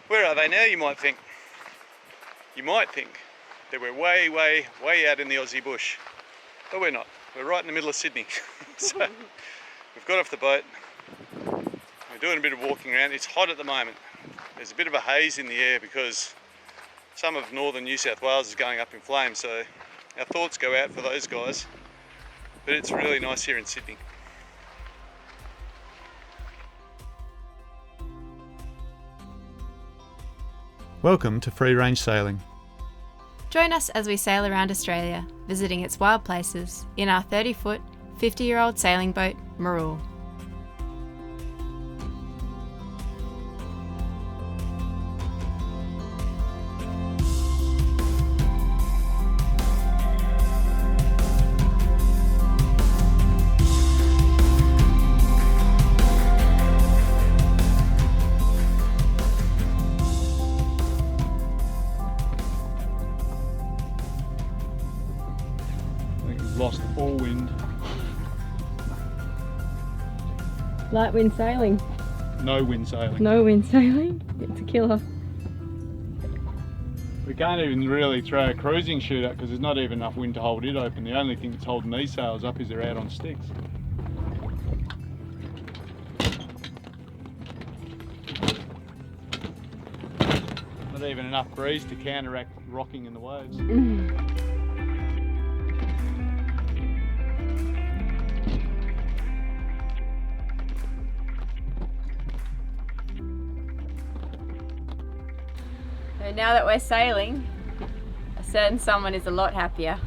Where are they now, you might think? You might think that we're way, way, way out in the Aussie bush. But we're not. We're right in the middle of Sydney. So we've got off the boat. We're doing a bit of walking around. It's hot at the moment. There's a bit of a haze in the air because some of northern New South Wales is going up in flames. So our thoughts go out for those guys. But it's really nice here in Sydney. Welcome to Free Range Sailing. Join us as we sail around Australia, visiting its wild places in our 30-foot, 50-year-old sailing boat, Mirrool. Lost all wind. Light wind sailing. No wind sailing. No wind sailing. It's a killer. We can't even really throw a cruising chute up because there's not even enough wind to hold it open. The only thing that's holding these sails up is they're out on sticks. Not even enough breeze to counteract rocking in the waves. So now that we're sailing, a certain someone is a lot happier.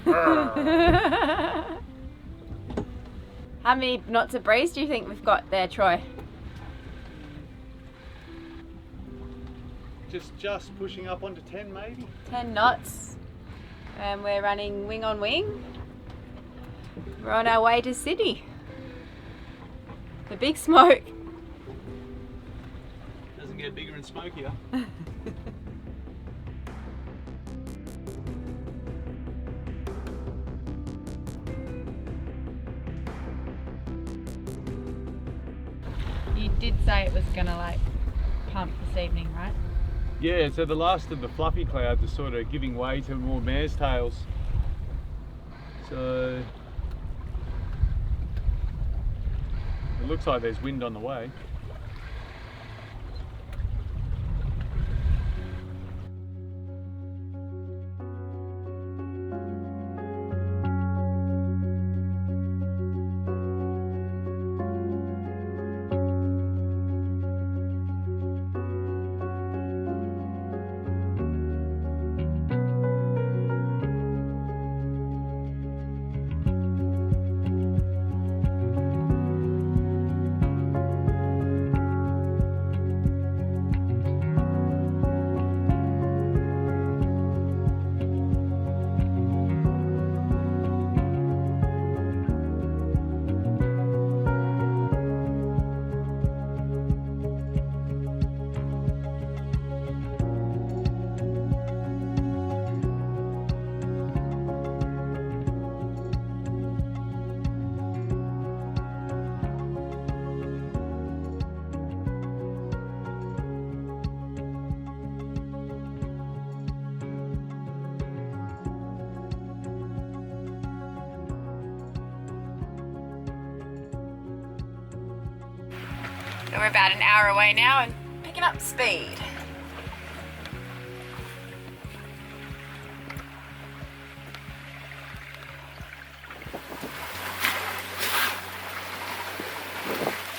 How many knots of breeze do you think we've got there, Troy? Just pushing up onto 10 maybe. 10 knots. And we're running wing on wing. We're on our way to Sydney. The big smoke. Doesn't get bigger and smokier. You did say it was gonna like pump this evening, right? Yeah, so the last of the fluffy clouds are sort of giving way to more mare's tails. So it looks like there's wind on the way. So we're about an hour away now and picking up speed.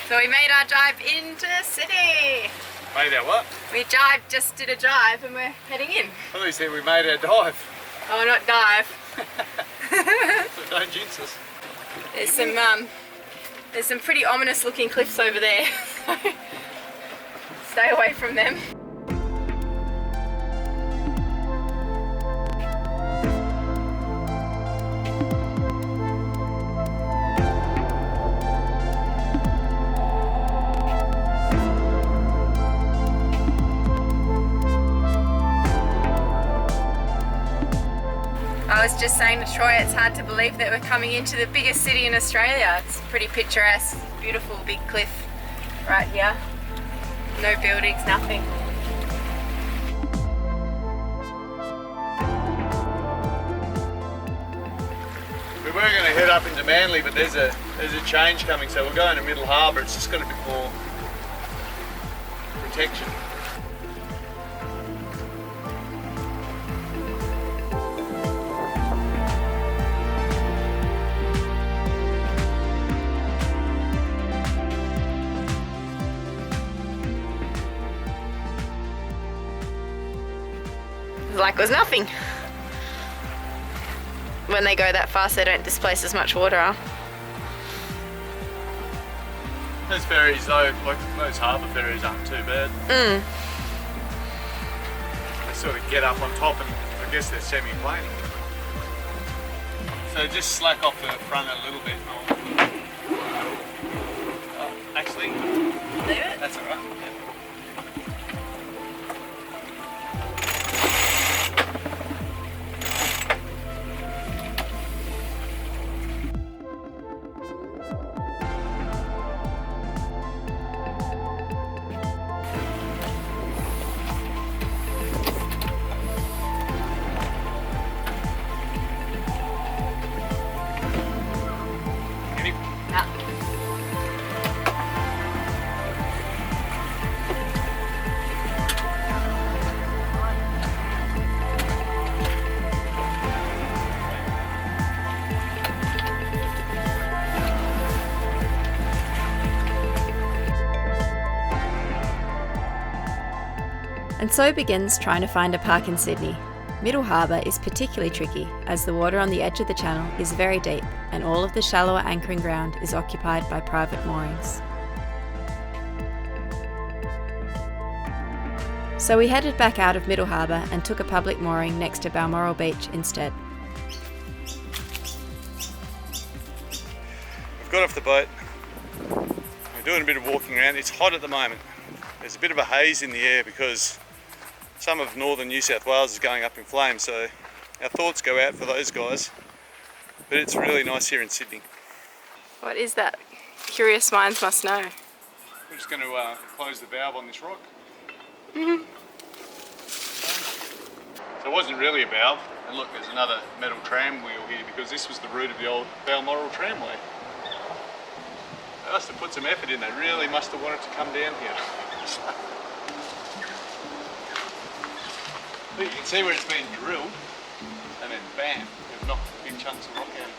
So we made our drive into Sydney. Made our what? We just did a drive and we're heading in. I thought you said we made our dive. Oh, not dive. So don't jinx us. There's some pretty ominous looking cliffs over there. Stay away from them. I was just saying to Troy, it's hard to believe that we're coming into the biggest city in Australia. It's pretty picturesque, beautiful big cliff right here. No buildings, nothing. We were going to head up into Manly, but there's a change coming, so we're going to Middle Harbour. It's just got a bit more protection. Like it was nothing. When they go that fast, they don't displace as much water. Those ferries though, like those harbour ferries aren't too bad. They sort of get up on top and I guess they're semi-planing. So just slack off the front a little bit. Oh, actually, Leave it? that's alright. Yeah. And so begins trying to find a park in Sydney. Middle Harbour is particularly tricky as the water on the edge of the channel is very deep and all of the shallower anchoring ground is occupied by private moorings. So we headed back out of Middle Harbour and took a public mooring next to Balmoral Beach instead. We've got off the boat. We're doing a bit of walking around. It's hot at the moment. There's a bit of a haze in the air because some of northern New South Wales is going up in flames, so our thoughts go out for those guys. But it's really nice here in Sydney. What is that? Curious minds must know. We're just going to close the valve on this rock. So it wasn't really a valve. And look, there's another metal tram wheel here because this was the route of the old Balmoral tramway. They must have put some effort in. They really must have wanted to come down here. You can see where it's been drilled, and then bam, they've knocked big chunks of rock out of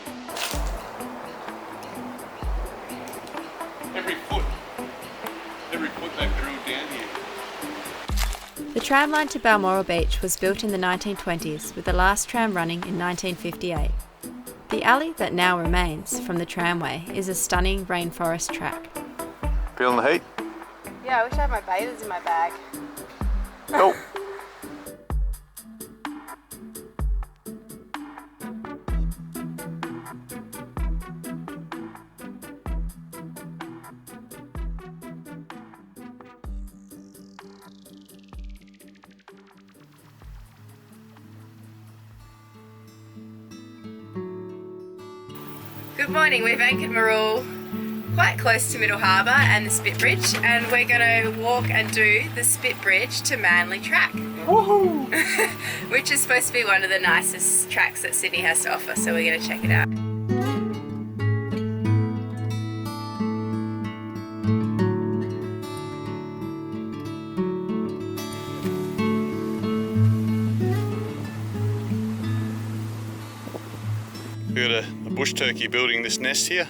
it. Every foot they've drilled down here. The tram line to Balmoral Beach was built in the 1920s with the last tram running in 1958. The alley that now remains from the tramway is a stunning rainforest track. Feeling the heat? Yeah, I wish I had my bathers in my bag. Oh. Good morning, we've anchored Mirrool quite close to Middle Harbour and the Spit Bridge, and we're going to walk and do the Spit Bridge to Manly Track. Woohoo! Which is supposed to be one of the nicest tracks that Sydney has to offer, so we're going to check it out. We've got a bush turkey building this nest here.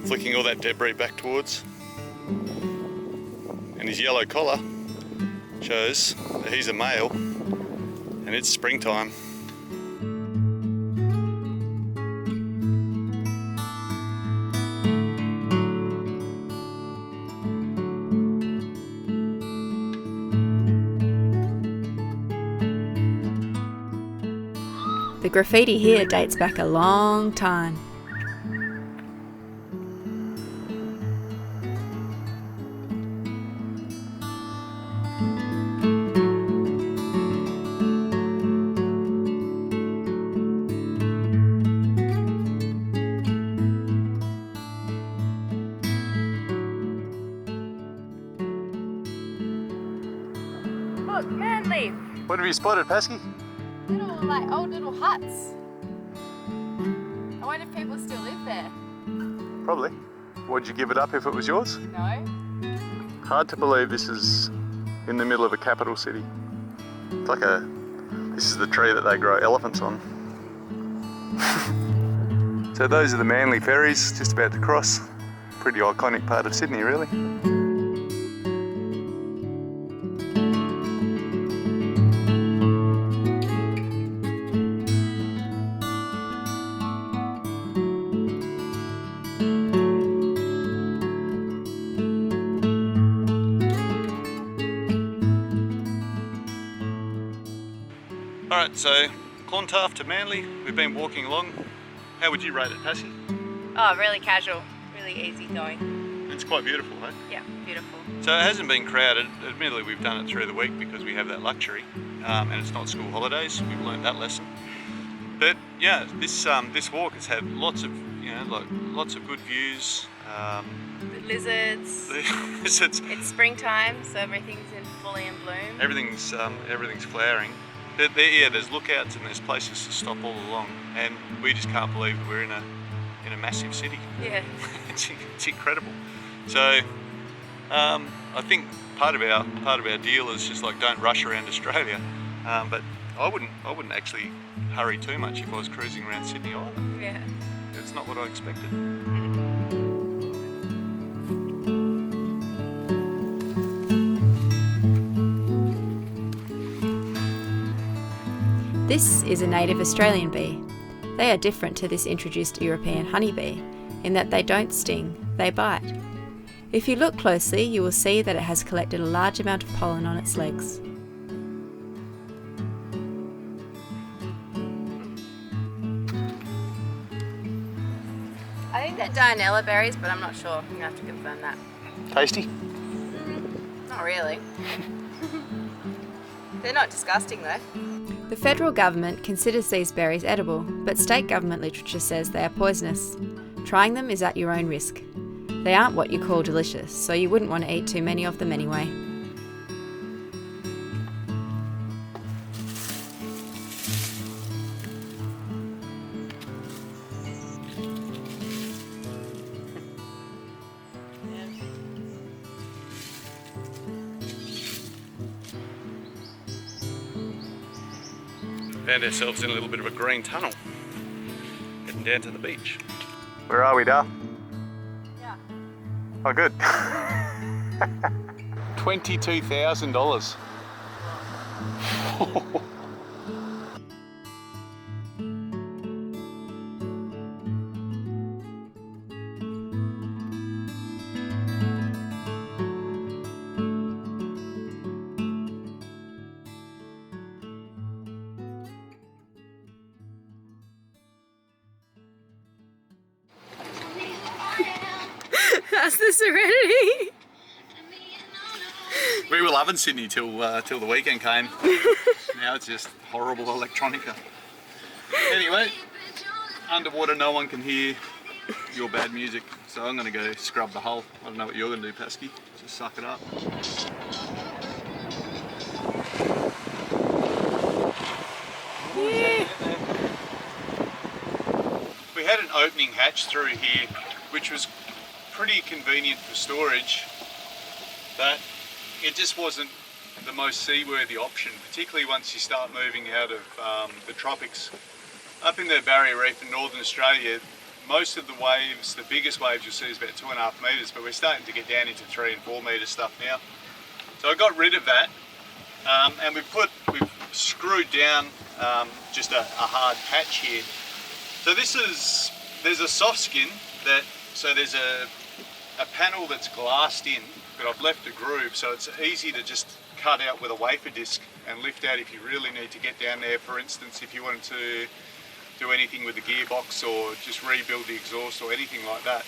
Flicking all that debris back towards. And his yellow collar shows that he's a male and it's springtime. The graffiti here dates back a long time. Look, Manly. What have you spotted, Pasky? Little, like, old little huts. I wonder if people still live there. Probably. Would you give it up if it was yours? No. Hard to believe this is in the middle of a capital city. It's like this is the tree that they grow elephants on. So those are the Manly ferries just about to cross. Pretty iconic part of Sydney, really. Alright, so Clontarf to Manly, we've been walking along. How would you rate it, Passy? Oh, really casual, really easy going. It's quite beautiful, eh? Yeah, beautiful. So it hasn't been crowded. Admittedly, we've done it through the week because we have that luxury, and it's not school holidays. We've learned that lesson. But yeah, this walk has had lots of lots of good views. The lizards. It's springtime, so everything's fully in bloom. Everything's flowering. There's lookouts and there's places to stop all along, and we just can't believe that we're in a massive city. Yeah. it's incredible. So I think part of our deal is just like don't rush around Australia, but I wouldn't actually hurry too much if I was cruising around Sydney either. Yeah. It's not what I expected. This is a native Australian bee. They are different to this introduced European honeybee in that they don't sting, they bite. If you look closely, you will see that it has collected a large amount of pollen on its legs. I think they're Dianella berries, but I'm not sure. I'm going to have to confirm that. Tasty? Not really. They're not disgusting though. The federal government considers these berries edible, but state government literature says they are poisonous. Trying them is at your own risk. They aren't what you call delicious, so you wouldn't want to eat too many of them anyway. Found ourselves in a little bit of a green tunnel, heading down to the beach. Where are we, Dar? Yeah. Oh, good. $22,000. That's the Serenity. We were loving Sydney till the weekend came. Now it's just horrible electronica. Anyway, underwater no one can hear your bad music, so I'm going to go scrub the hull. I don't know what you're going to do, Pasky. Just suck it up. Yeah. We had an opening hatch through here, which was pretty convenient for storage, but it just wasn't the most seaworthy option, particularly once you start moving out of the tropics. Up in the Barrier Reef in Northern Australia, most of the waves, the biggest waves you'll see is about 2.5 metres, but we're starting to get down into 3 and 4 metre stuff now. So I got rid of that, and we've screwed down just a hard patch here. So there's a soft skin so there's a panel that's glassed in, but I've left a groove, so it's easy to just cut out with a wafer disc and lift out if you really need to get down there. For instance, if you wanted to do anything with the gearbox or just rebuild the exhaust or anything like that.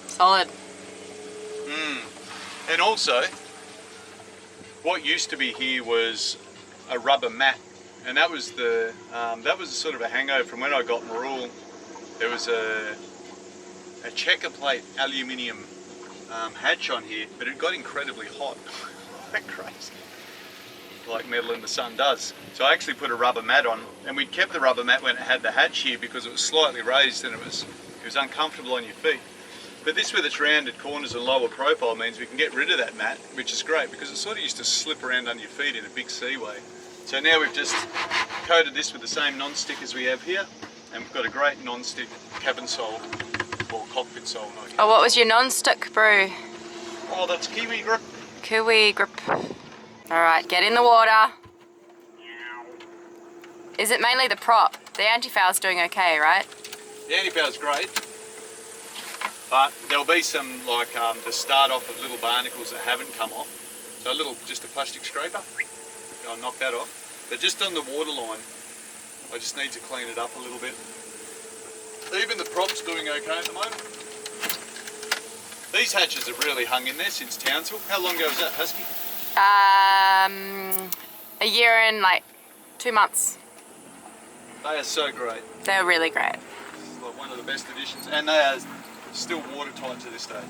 Solid. And also, what used to be here was a rubber mat, and that was sort of a hangover from when I got Mirrool. There was a checker plate aluminium hatch on here, but it got incredibly hot. Like crazy. Like metal in the sun does. So I actually put a rubber mat on, and we kept the rubber mat when it had the hatch here because it was slightly raised and it was uncomfortable on your feet. But this with its rounded corners and lower profile means we can get rid of that mat, which is great because it sort of used to slip around under your feet in a big seaway. So now we've just coated this with the same non-stick as we have here, and we've got a great non-stick cabin sole or cockpit sole. Oh, what was your non-stick brew? Oh, that's Kiwi grip. Kiwi grip. Alright, get in the water. Is it mainly the prop? The anti-foul's doing okay, right? The anti-foul's great, but there'll be some like the start off of little barnacles that haven't come off. So just a plastic scraper. I'll knock that off. But just on the waterline, I just need to clean it up a little bit. Even the prop's doing okay at the moment. These hatches have really hung in there since Townsville. How long ago was that, Husky? A year and like 2 months. They are so great. They're really great. It's like one of the best additions, and they are still watertight to this day.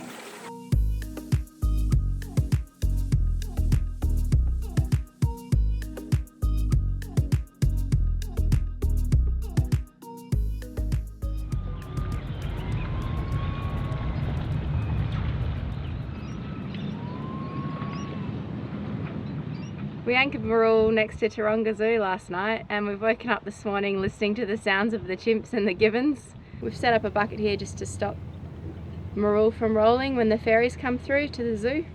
We anchored Mirrool next to Taronga Zoo last night, and we've woken up this morning listening to the sounds of the chimps and the gibbons. We've set up a bucket here just to stop Mirrool from rolling when the ferries come through to the zoo.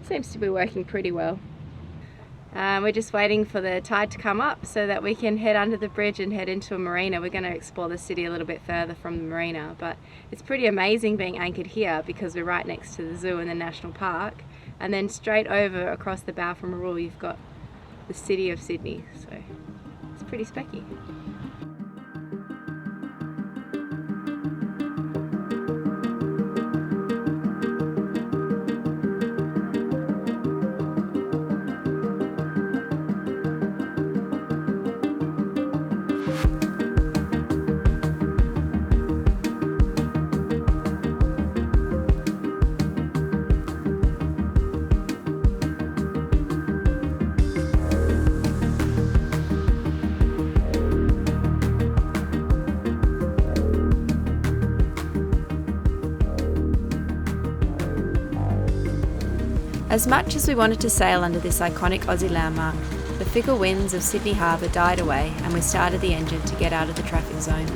Seems to be working pretty well. We're just waiting for the tide to come up so that we can head under the bridge and head into a marina. We're going to explore the city a little bit further from the marina, but it's pretty amazing being anchored here because we're right next to the zoo and the national park. And then straight over across the bow from Mirrool you've got the city of Sydney, so it's pretty specky. As much as we wanted to sail under this iconic Aussie landmark, the fickle winds of Sydney Harbour died away and we started the engine to get out of the traffic zone.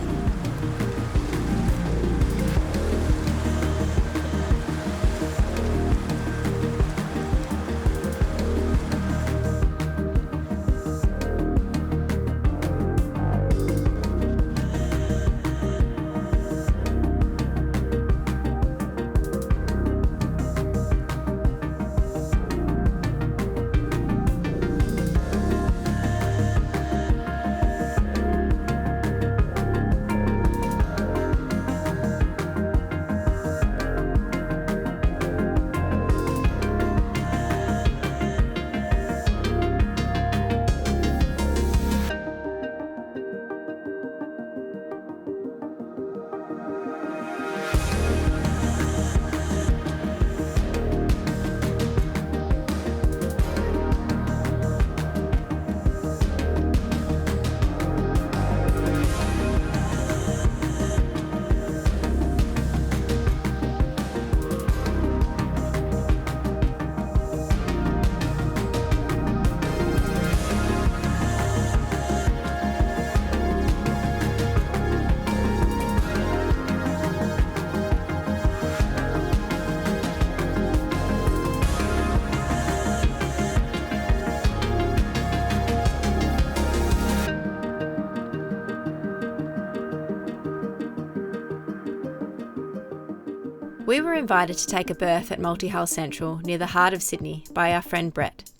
We were invited to take a berth at Multi-Hull Central near the heart of Sydney by our friend Brett.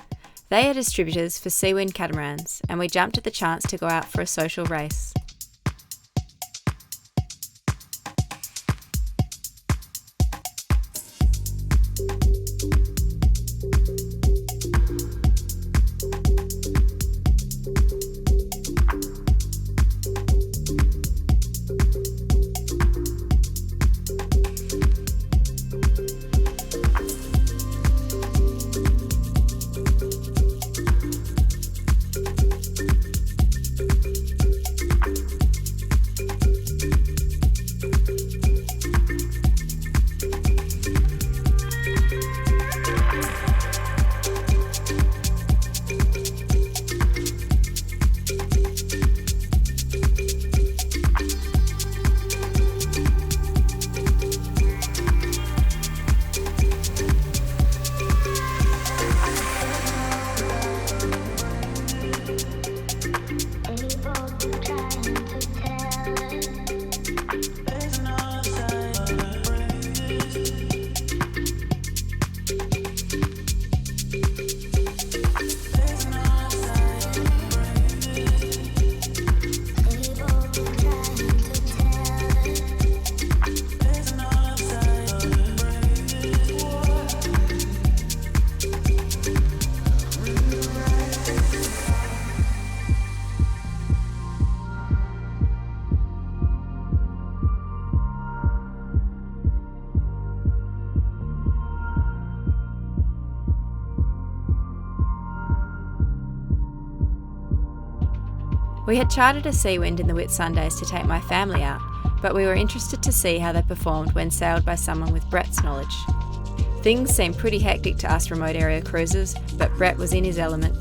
They are distributors for Seawind Catamarans, and we jumped at the chance to go out for a social race. We had chartered a Seawind in the Whitsundays to take my family out, but we were interested to see how they performed when sailed by someone with Brett's knowledge. Things seemed pretty hectic to us remote area cruisers, but Brett was in his element.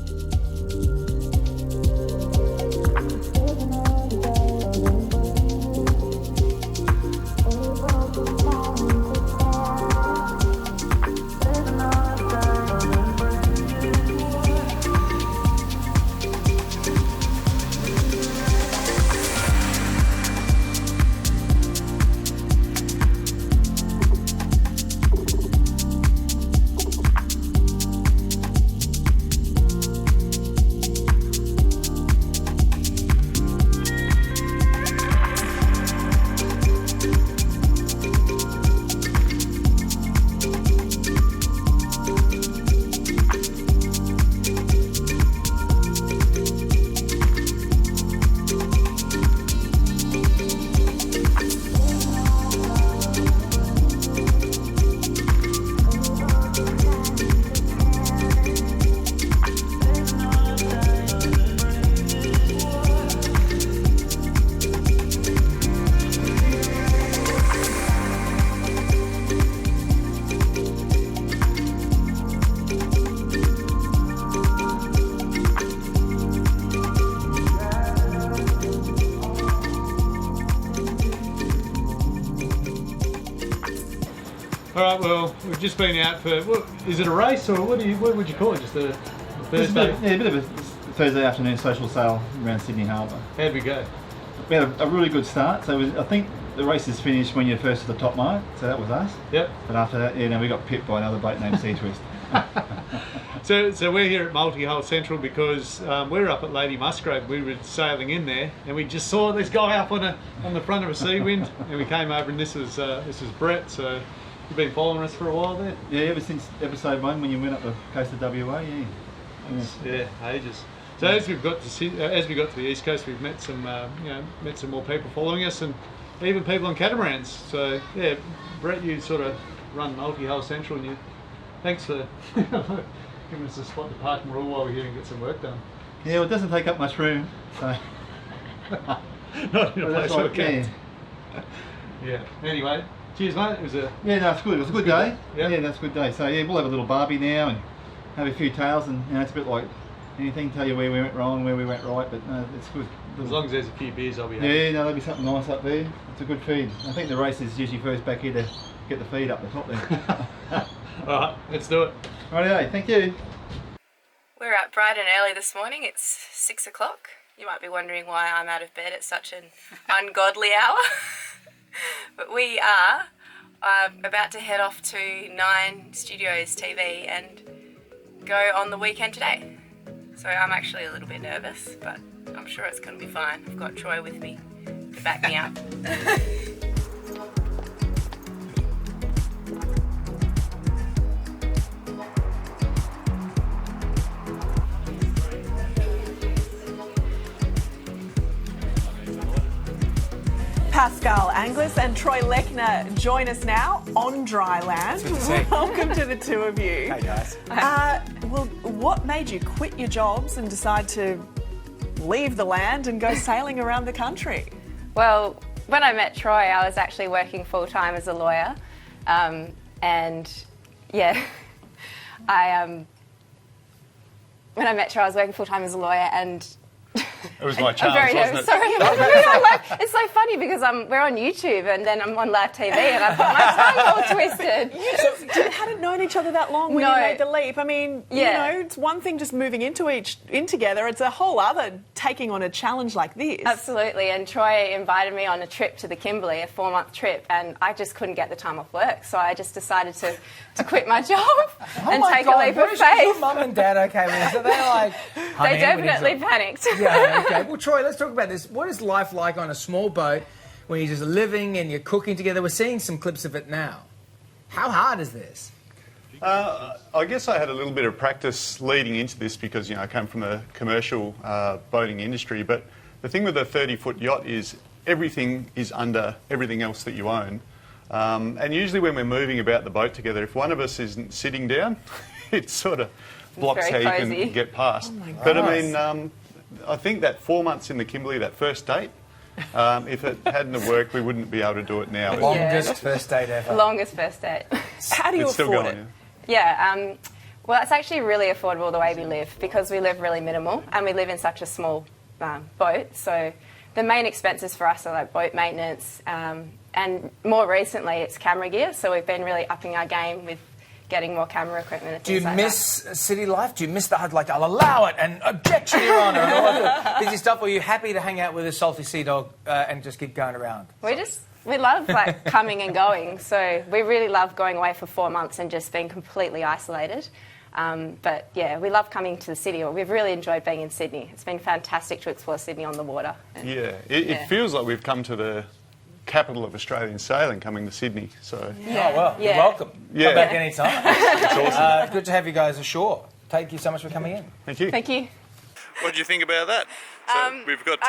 All right, well, we've just been out for, is it a race or what would you call it? Just a Thursday? A bit of a Thursday afternoon social sail around Sydney Harbour. How'd we go? We had a really good start. So I think the race is finished when you're first to the top mark, so that was us. Yep. But after that, we got pipped by another boat named Sea Twist. So we're here at Multi-Hull Central because we're up at Lady Musgrave. We were sailing in there and we just saw this guy up on the front of a Seawind, and we came over, and this was Brett. So you've been following us for a while there? Yeah, ever since episode 1 when you went up the coast of WA. Yeah, ages. So as we got to the east coast, we've met some more people following us, and even people on catamarans. So yeah, Brett, you sort of run Multi-Hull Central, and thanks for giving us a spot to park and Mirrool while we're here and get some work done. Yeah, well, it doesn't take up much room, so. Not in a place like that. Yeah. Anyway, cheers, mate. It was a it's good. It was a good day. Yeah, that's a good day. So yeah, we'll have a little barbie now and have a few tales, and it's a bit like anything, tell you where we went wrong, where we went right, but no, it's good. As long as there's a few beers, I'll be happy. Yeah, no, there'll be something nice up there. It's a good feed. I think the race is usually first back here to get the feed up the top there. All right, let's do it. Righty-o, thank you. We're up bright and early this morning. It's 6 o'clock. You might be wondering why I'm out of bed at such an ungodly hour. But we are about to head off to 9 Studios TV and go on the weekend today. So I'm actually a little bit nervous, but I'm sure it's going to be fine. I've got Troy with me to back me up. Pascal Anglis and Troy Lechner join us now on dry land. Welcome to the two of you. Hey guys. Well, what made you quit your jobs and decide to leave the land and go sailing around the country? Well, when I met Troy, I was actually working full-time as a lawyer. And yeah, when I met Troy, I was working full-time as a lawyer, and it was my chance, wasn't it? Sorry. It's so funny because we're on YouTube and then I'm on live TV and I've got my tongue all twisted. You hadn't known each other that long when you made the leap. I mean, it's one thing just moving in together. It's a whole other taking on a challenge like this. Absolutely. And Troy invited me on a trip to the Kimberley, a 4-month trip, and I just couldn't get the time off work. So I just decided to quit my job and take a leap of faith. Your mum and dad okay with this? Are they like... They definitely panicked. Yeah, okay. Well, Troy, let's talk about this. What is life like on a small boat when you're just living and you're cooking together? We're seeing some clips of it now. How hard is this? I guess I had a little bit of practice leading into this because, I come from the commercial boating industry. But the thing with a 30-foot yacht is everything is under everything else that you own. And usually when we're moving about the boat together, if one of us isn't sitting down, it sort of blocks how you can get past. Oh my but gosh. I mean, I think that 4 months in the Kimberley, that first date, if it hadn't have worked, we wouldn't be able to do it now. Longest first date ever. Longest first date. How do you It's still afford going, it? Yeah, well, it's actually really affordable the way we live because we live really minimal and we live in such a small boat. So the main expenses for us are like boat maintenance and more recently it's camera gear. So we've been really upping our game with getting more camera equipment and Do you things like miss city life? Do you miss the like, I'll allow it and objection, Your Honour, and all that busy stuff? Or are you happy to hang out with a salty sea dog and just keep going around? We love like coming and going. So we really love going away for 4 months and just being completely isolated. But yeah, we love coming to the city. We've really enjoyed being in Sydney. It's been fantastic to explore Sydney on the water. Yeah, it feels like we've come to the capital of Australian sailing, coming to Sydney. So Yeah. Oh, well, you're welcome. Yeah. Come back any time. it's awesome. Good to have you guys ashore. Thank you so much for coming in. Thank you. Thank you. What do you think about that? So we've got.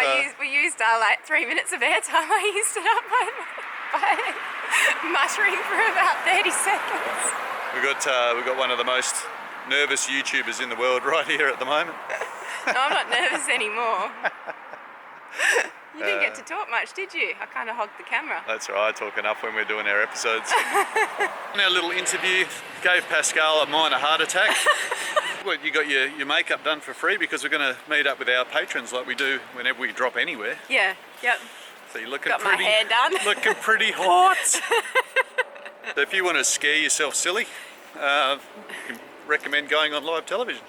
We used like 3 minutes of airtime. I used it up by muttering for about 30 seconds. We've got one of the most nervous YouTubers in the world right here at the moment. No, I'm not nervous anymore. You didn't get to talk much, did you? I kind of hogged the camera. That's right, I talk enough when we're doing our episodes. In our little interview, gave Pascal a minor heart attack. Well, you got your makeup done for free because we're going to meet up with our patrons like we do whenever we drop anywhere. Yeah, yep. So you're looking Got pretty, my hair done. looking pretty hot. So if you want to scare yourself silly, you can recommend going on live television.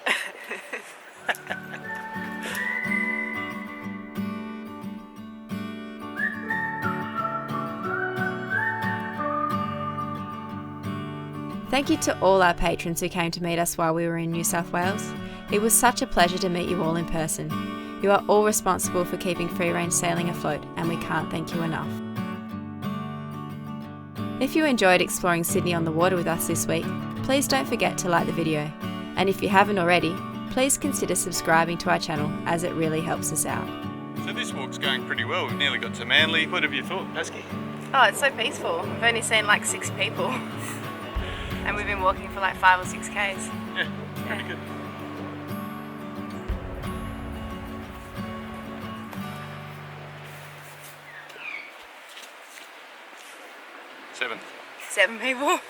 Thank you to all our patrons who came to meet us while we were in New South Wales. It was such a pleasure to meet you all in person. You are all responsible for keeping free-range sailing afloat, and we can't thank you enough. If you enjoyed exploring Sydney on the water with us this week, please don't forget to like the video. And if you haven't already, please consider subscribing to our channel as it really helps us out. So this walk's going pretty well. We've nearly got to Manly. What have you thought, Pasky? Oh, it's so peaceful. We've only seen like 6 people. And we've been walking for like 5 or 6 Ks. Yeah, pretty good. Seven. 7 people.